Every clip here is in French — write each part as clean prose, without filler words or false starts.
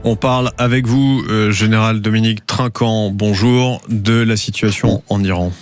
On parle avec vous, Général Dominique Trinquant, bonjour, de la situation en Iran.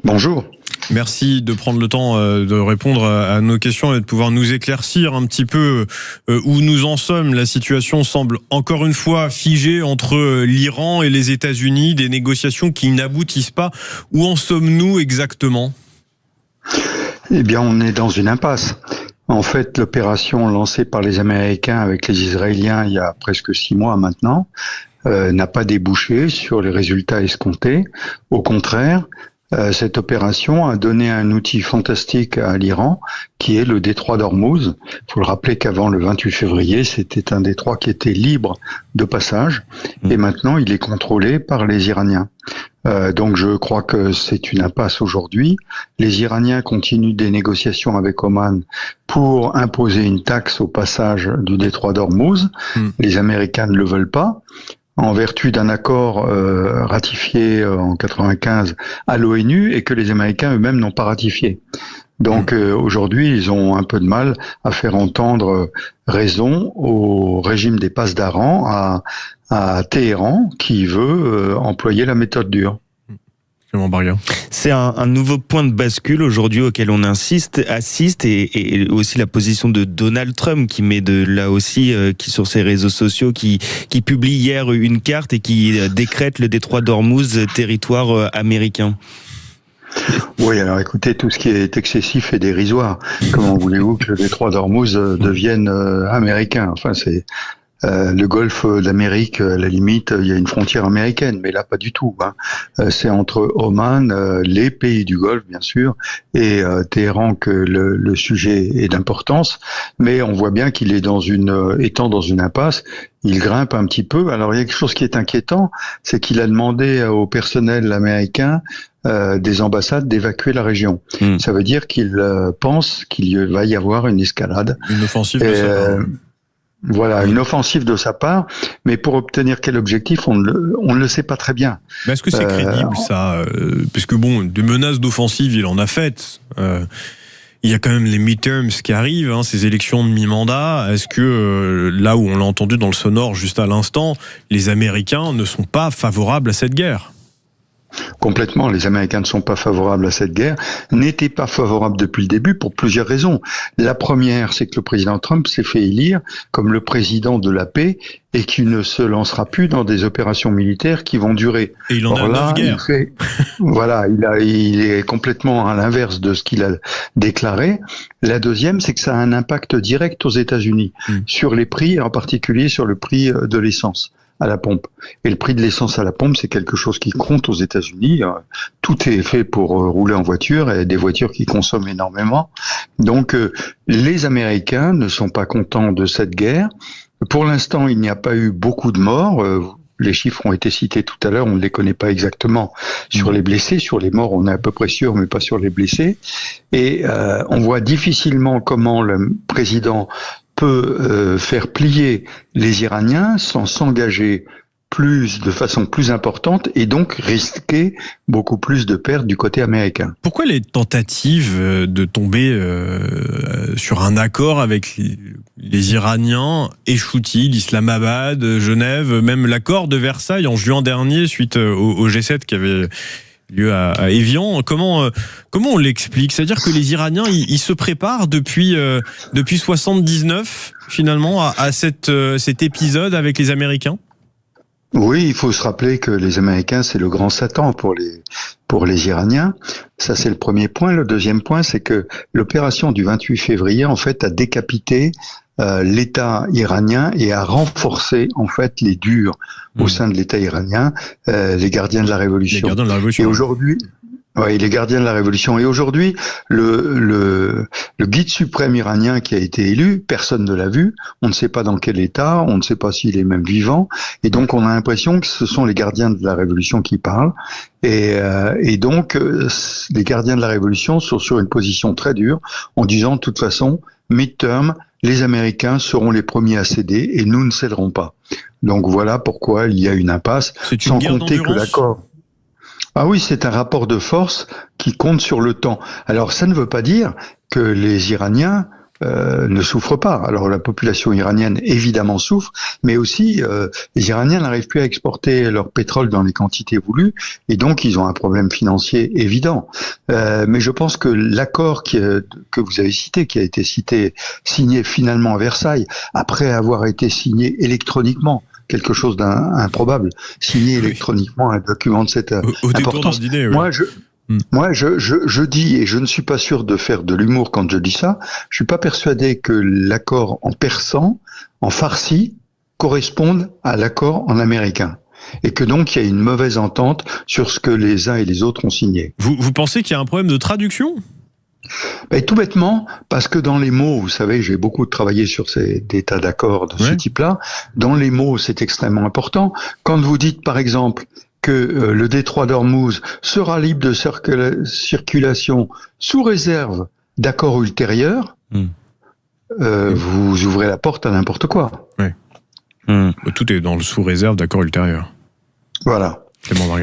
Bonjour. Merci de prendre le temps de répondre à nos questions et de pouvoir nous éclaircir un petit peu où nous en sommes. La situation semble encore une fois figée entre l'Iran et les États-Unis, des négociations qui n'aboutissent pas. Où en sommes-nous exactement ? Eh bien, on est dans une impasse. En fait, l'opération lancée par les Américains avec les Israéliens il y a presque 6 mois maintenant n'a pas débouché sur les résultats escomptés. Au contraire, cette opération a donné un outil fantastique à l'Iran, qui est le détroit d'Ormuz. Il faut le rappeler qu'avant le 28 février, c'était un détroit qui était libre de passage, et maintenant il est contrôlé par les Iraniens. Donc je crois que c'est une impasse aujourd'hui. Les Iraniens continuent des négociations avec Oman pour imposer une taxe au passage du détroit d'Ormuz. Les Américains ne le veulent pas, en vertu d'un accord ratifié en 95 à l'ONU et que les Américains eux-mêmes n'ont pas ratifié. Donc aujourd'hui, ils ont un peu de mal à faire entendre raison au régime des passes d'Aran à Téhéran qui veut employer la méthode dure. C'est un nouveau point de bascule aujourd'hui auquel on assiste et aussi la position de Donald Trump qui met là aussi qui sur ses réseaux sociaux qui publie hier une carte et qui décrète le détroit d'Ormuz territoire américain. Oui, alors écoutez, tout ce qui est excessif est dérisoire. Comment voulez-vous que le détroit d'Ormuz devienne américain ? Enfin, c'est le golfe d'Amérique, à la limite, il y a une frontière américaine, mais là pas du tout. C'est entre Oman, les pays du Golfe bien sûr, et Téhéran que le sujet est d'importance. Mais on voit bien qu'il est étant dans une impasse. Il grimpe un petit peu. Alors il y a quelque chose qui est inquiétant, c'est qu'il a demandé au personnel américain des ambassades d'évacuer la région. Ça veut dire qu'il pense qu'il va y avoir une escalade. Une offensive de sa part. Voilà, une offensive de sa part, mais pour obtenir quel objectif, on ne le sait pas très bien. Mais est-ce que c'est crédible ça puisque bon, des menaces d'offensive, il en a faites. Il y a quand même les midterms qui arrivent, ces élections de mi-mandat. Est-ce que, là où on l'a entendu dans le sonore juste à l'instant, les Américains ne sont pas favorables à cette guerre ? Complètement, les Américains ne sont pas favorables à cette guerre, n'étaient pas favorables depuis le début pour plusieurs raisons. La première, c'est que le président Trump s'est fait élire comme le président de la paix et qui ne se lancera plus dans des opérations militaires qui vont durer. Et il en a 9 guerres. Il est complètement à l'inverse de ce qu'il a déclaré. La deuxième, c'est que ça a un impact direct aux États-Unis sur les prix, en particulier sur le prix de l'essence à la pompe. Et le prix de l'essence à la pompe, c'est quelque chose qui compte aux États-Unis. Tout est fait pour rouler en voiture et des voitures qui consomment énormément. Donc, les Américains ne sont pas contents de cette guerre. Pour l'instant, il n'y a pas eu beaucoup de morts. Les chiffres ont été cités tout à l'heure, on ne les connaît pas exactement sur les blessés. Sur les morts, on est à peu près sûr, mais pas sur les blessés. Et on voit difficilement comment le président peut faire plier les Iraniens sans s'engager de façon plus importante et donc risquer beaucoup plus de pertes du côté américain. Pourquoi les tentatives de tomber sur un accord avec les Iraniens échouent-ils ? Islamabad, Genève, même l'accord de Versailles en juin dernier suite au G7 qui avait lieu à Évian. Comment on l'explique ? C'est-à-dire que les Iraniens, ils se préparent depuis 79 finalement à cet épisode avec les Américains ? Oui, il faut se rappeler que les Américains, c'est le grand Satan pour les Iraniens. Ça, c'est le premier point. Le deuxième point, c'est que l'opération du 28 février, en fait, a décapité l'État iranien et a renforcé, en fait, les durs au sein de l'État iranien, les gardiens de la Révolution. Les gardiens de la Révolution. Et aujourd'hui... Oui, les gardiens de la Révolution. Et aujourd'hui, le guide suprême iranien qui a été élu, personne ne l'a vu. On ne sait pas dans quel état, on ne sait pas s'il est même vivant. Et donc, on a l'impression que ce sont les gardiens de la Révolution qui parlent. Et donc, les gardiens de la Révolution sont sur une position très dure en disant, de toute façon, midterm, les Américains seront les premiers à céder et nous ne céderons pas. Donc, voilà pourquoi il y a une impasse. C'est une guerre compter que l'accord... Ah oui, c'est un rapport de force qui compte sur le temps. Alors, ça ne veut pas dire que les Iraniens ne souffre pas. Alors la population iranienne évidemment souffre, mais aussi les Iraniens n'arrivent plus à exporter leur pétrole dans les quantités voulues, et donc ils ont un problème financier évident. Mais je pense que l'accord que vous avez cité, qui a été signé finalement à Versailles, après avoir été signé électroniquement, quelque chose d'improbable, signer électroniquement un document de cette importance. Dîner, oui. Moi, je dis, et je ne suis pas sûr de faire de l'humour quand je dis ça, je suis pas persuadé que l'accord en persan, en farsi, corresponde à l'accord en américain. Et que donc, il y a une mauvaise entente sur ce que les uns et les autres ont signé. Vous pensez qu'il y a un problème de traduction ? Ben, tout bêtement, parce que dans les mots, vous savez, j'ai beaucoup travaillé sur des tas d'accords de ce type-là. Dans les mots, c'est extrêmement important. Quand vous dites, par exemple, que le détroit d'Ormuz sera libre de circulation sous réserve d'accords ultérieurs, vous ouvrez la porte à n'importe quoi. Oui. Tout est dans le sous réserve d'accords ultérieurs. Voilà.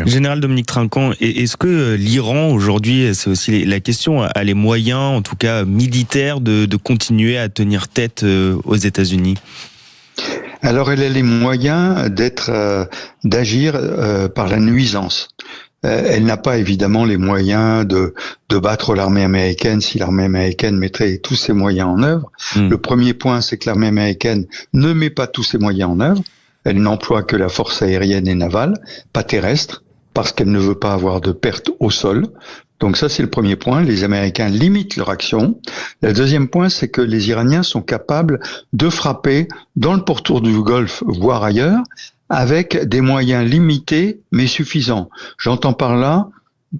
Général Dominique Trinquant, est-ce que l'Iran aujourd'hui, c'est aussi la question, a les moyens, en tout cas militaires, de continuer à tenir tête aux États-Unis ? Alors elle a les moyens d'agir par la nuisance. Elle n'a pas évidemment les moyens de battre l'armée américaine si l'armée américaine mettrait tous ses moyens en œuvre. Le premier point, c'est que l'armée américaine ne met pas tous ses moyens en œuvre. Elle n'emploie que la force aérienne et navale, pas terrestre, parce qu'elle ne veut pas avoir de pertes au sol. Donc ça, c'est le premier point. Les Américains limitent leur action. Le deuxième point, c'est que les Iraniens sont capables de frapper dans le pourtour du Golfe, voire ailleurs, avec des moyens limités, mais suffisants. J'entends par là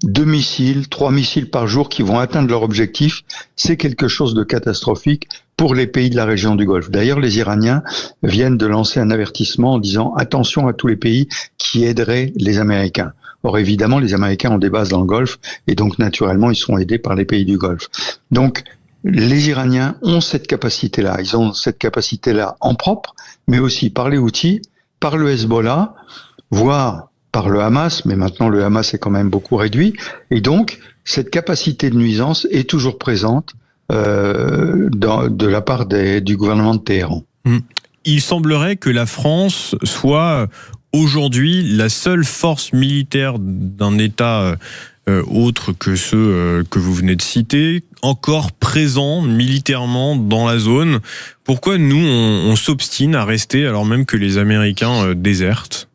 2 missiles, 3 missiles par jour qui vont atteindre leur objectif. C'est quelque chose de catastrophique pour les pays de la région du Golfe. D'ailleurs, les Iraniens viennent de lancer un avertissement en disant « Attention à tous les pays qui aideraient les Américains ». Or, évidemment, les Américains ont des bases dans le Golfe et donc, naturellement, ils seront aidés par les pays du Golfe. Donc, les Iraniens ont cette capacité-là. Ils ont cette capacité-là en propre, mais aussi par les Houthis, par le Hezbollah, voire par le Hamas, mais maintenant le Hamas est quand même beaucoup réduit. Et donc, cette capacité de nuisance est toujours présente de la part du gouvernement de Téhéran. Il semblerait que la France soit aujourd'hui la seule force militaire d'un État autre que ceux que vous venez de citer, encore présent militairement dans la zone. Pourquoi nous, on s'obstine à rester alors même que les Américains désertent ?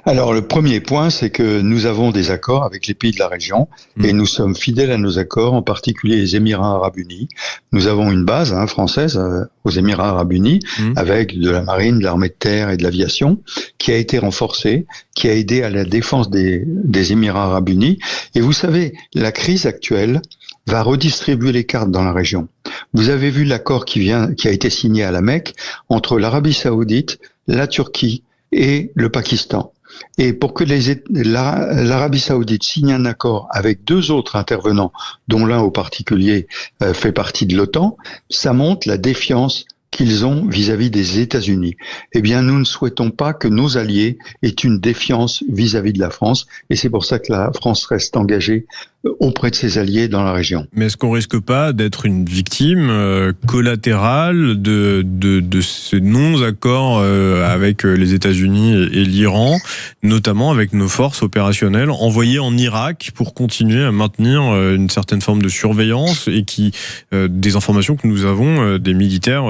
Alors le premier point, c'est que nous avons des accords avec les pays de la région et nous sommes fidèles à nos accords, en particulier les Émirats Arabes Unis. Nous avons une base française aux Émirats Arabes Unis avec de la marine, de l'armée de terre et de l'aviation qui a été renforcée, qui a aidé à la défense des Émirats Arabes Unis. Et vous savez, la crise actuelle va redistribuer les cartes dans la région. Vous avez vu l'accord qui a été signé à la Mecque entre l'Arabie Saoudite, la Turquie et le Pakistan. Et pour que l'Arabie Saoudite signe un accord avec 2 autres intervenants, dont l'un au particulier fait partie de l'OTAN, ça montre la défiance qu'ils ont vis-à-vis des États-Unis. Eh bien, nous ne souhaitons pas que nos alliés aient une défiance vis-à-vis de la France, et c'est pour ça que la France reste engagée auprès de ses alliés dans la région. Mais est-ce qu'on risque pas d'être une victime collatérale de ce non-accord avec les États-Unis et l'Iran, notamment avec nos forces opérationnelles envoyées en Irak pour continuer à maintenir une certaine forme de surveillance et qui, des informations que nous avons, des militaires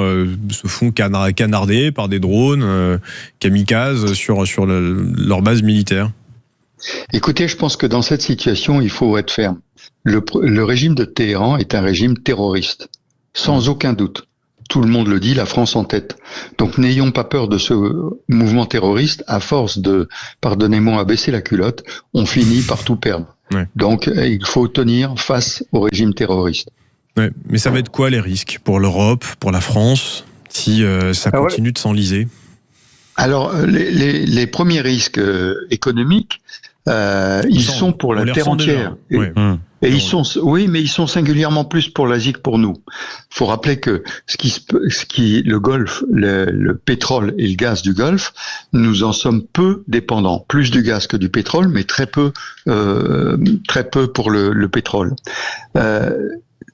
se font canarder par des drones kamikazes sur leur base militaire? Écoutez, je pense que dans cette situation, il faut être ferme. Le régime de Téhéran est un régime terroriste, sans aucun doute. Tout le monde le dit, la France en tête. Donc n'ayons pas peur de ce mouvement terroriste. À force de, pardonnez-moi, à baisser la culotte, on finit par tout perdre. Ouais. Donc il faut tenir face au régime terroriste. Ouais, mais ça va être quoi les risques pour l'Europe, pour la France, si ça continue de s'enliser? Alors les premiers risques économiques, ils sont pour la terre entière. Et ils sont, oui, mais ils sont singulièrement plus pour l'Asie que pour nous. Il faut rappeler que le Golfe, le pétrole et le gaz du Golfe, nous en sommes peu dépendants. Plus du gaz que du pétrole, mais très peu pour le pétrole.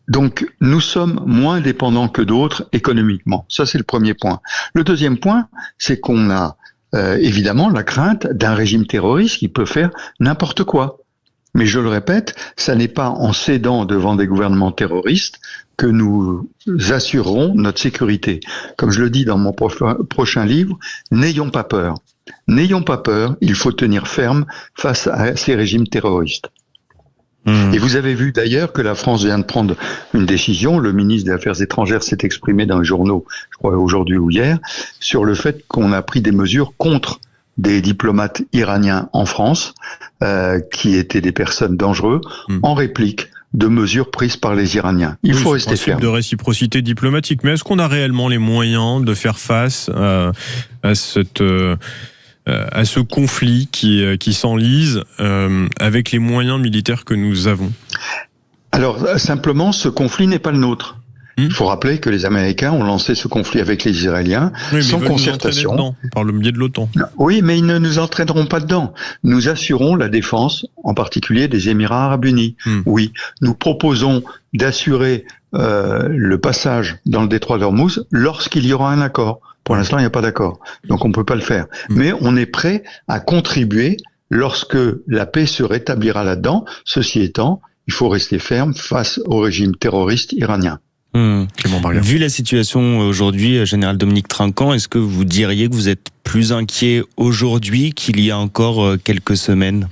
Donc, nous sommes moins dépendants que d'autres économiquement. Ça, c'est le premier point. Le deuxième point, c'est qu'on a évidemment la crainte d'un régime terroriste qui peut faire n'importe quoi. Mais je le répète, ça n'est pas en cédant devant des gouvernements terroristes que nous assurerons notre sécurité. Comme je le dis dans mon prochain livre, n'ayons pas peur. N'ayons pas peur, il faut tenir ferme face à ces régimes terroristes. Et vous avez vu d'ailleurs que la France vient de prendre une décision, le ministre des Affaires étrangères s'est exprimé dans les journaux, je crois aujourd'hui ou hier, sur le fait qu'on a pris des mesures contre des diplomates iraniens en France, qui étaient des personnes dangereuses, en réplique de mesures prises par les Iraniens. Il faut rester ferme. De réciprocité diplomatique, mais est-ce qu'on a réellement les moyens de faire face à ce conflit qui s'enlise avec les moyens militaires que nous avons? Alors, simplement, ce conflit n'est pas le nôtre. Il faut rappeler que les Américains ont lancé ce conflit avec les Israéliens sans concertation. Par le biais de l'OTAN. Oui, mais ils ne nous entraîneront pas dedans. Nous assurons la défense, en particulier des Émirats arabes unis. Oui, nous proposons d'assurer le passage dans le détroit d'Ormuz lorsqu'il y aura un accord. Pour l'instant, il n'y a pas d'accord, donc on ne peut pas le faire. Mais on est prêt à contribuer lorsque la paix se rétablira là-dedans. Ceci étant, il faut rester ferme face au régime terroriste iranien. Vu la situation aujourd'hui, Général Dominique Trinquant, est-ce que vous diriez que vous êtes plus inquiet aujourd'hui qu'il y a encore quelques semaines ?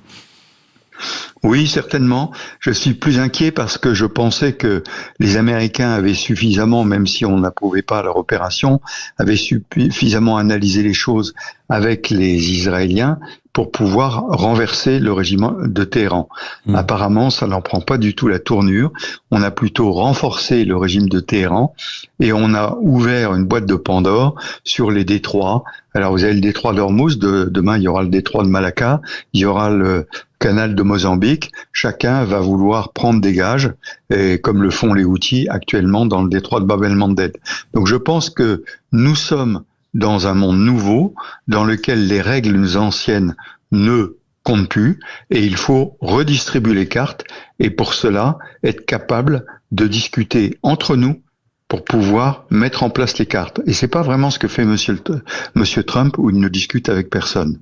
Oui, certainement. Je suis plus inquiet parce que je pensais que les Américains avaient suffisamment, même si on n'approuvait pas leur opération, avaient suffisamment analysé les choses avec les Israéliens pour pouvoir renverser le régime de Téhéran. Apparemment, ça n'en prend pas du tout la tournure. On a plutôt renforcé le régime de Téhéran et on a ouvert une boîte de Pandore sur les détroits. Alors, vous avez le détroit d'Ormuz, demain il y aura le détroit de Malacca, il y aura le canal de Mozambique. Chacun va vouloir prendre des gages, et comme le font les Houthis actuellement dans le détroit de Bab el-Mandeb. Donc, je pense que nous sommes dans un monde nouveau, dans lequel les règles anciennes ne comptent plus, et il faut redistribuer les cartes, et pour cela, être capable de discuter entre nous pour pouvoir mettre en place les cartes. Et c'est pas vraiment ce que fait Monsieur Trump, où il ne discute avec personne.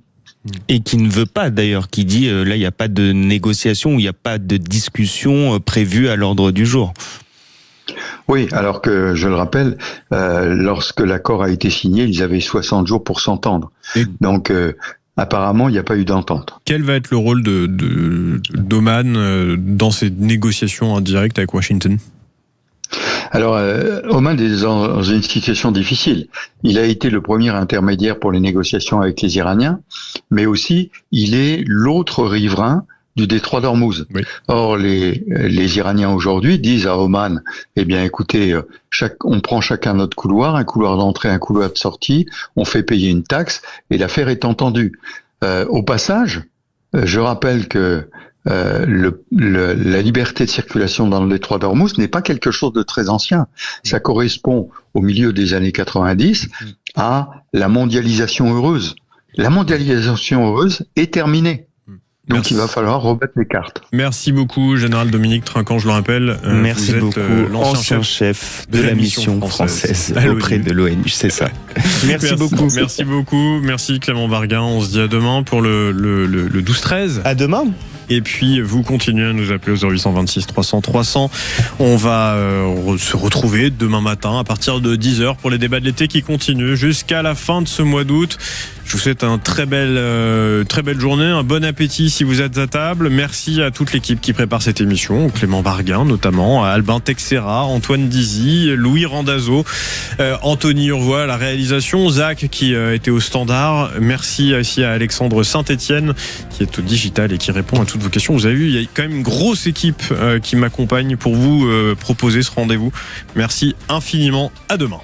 Et qui ne veut pas d'ailleurs, qui dit là il n'y a pas de négociation, il n'y a pas de discussion prévue à l'ordre du jour. Oui, alors que, je le rappelle, lorsque l'accord a été signé, ils avaient 60 jours pour s'entendre. Donc, apparemment, il n'y a pas eu d'entente. Quel va être le rôle d'Oman dans ces négociations indirectes avec Washington ? Alors, Oman est dans une situation difficile. Il a été le premier intermédiaire pour les négociations avec les Iraniens, mais aussi, il est l'autre riverain du détroit d'Ormuz. Oui. Or, les Iraniens aujourd'hui disent à Oman, eh bien, écoutez, on prend chacun notre couloir, un couloir d'entrée, un couloir de sortie, on fait payer une taxe, et l'affaire est entendue. Au passage, je rappelle que la liberté de circulation dans le détroit d'Ormuz n'est pas quelque chose de très ancien. Ça correspond au milieu des années 90 à la mondialisation heureuse. La mondialisation heureuse est terminée. Donc merci. Il va falloir remettre les cartes. Merci beaucoup, Général Dominique Trinquant, je le rappelle. Merci beaucoup, l'ancien chef de la mission française auprès de l'ONU, c'est ça. Merci beaucoup. Merci beaucoup. Merci Clément Barguin. On se dit à demain pour le 12-13. À demain. Et puis, vous continuez à nous appeler au 0826 300 300. On va se retrouver demain matin à partir de 10h pour les débats de l'été qui continuent jusqu'à la fin de ce mois d'août. Je vous souhaite une très belle journée, un bon appétit si vous êtes à table. Merci à toute l'équipe qui prépare cette émission, Clément Barguin notamment, à Albin Texera, Antoine Dizy, Louis Randazzo, Anthony Urvois à la réalisation, Zach qui était au standard. Merci aussi à Alexandre Saint-Etienne qui est au digital et qui répond à toutes vos questions. Vous avez vu, il y a quand même une grosse équipe qui m'accompagne pour vous proposer ce rendez-vous. Merci infiniment, à demain.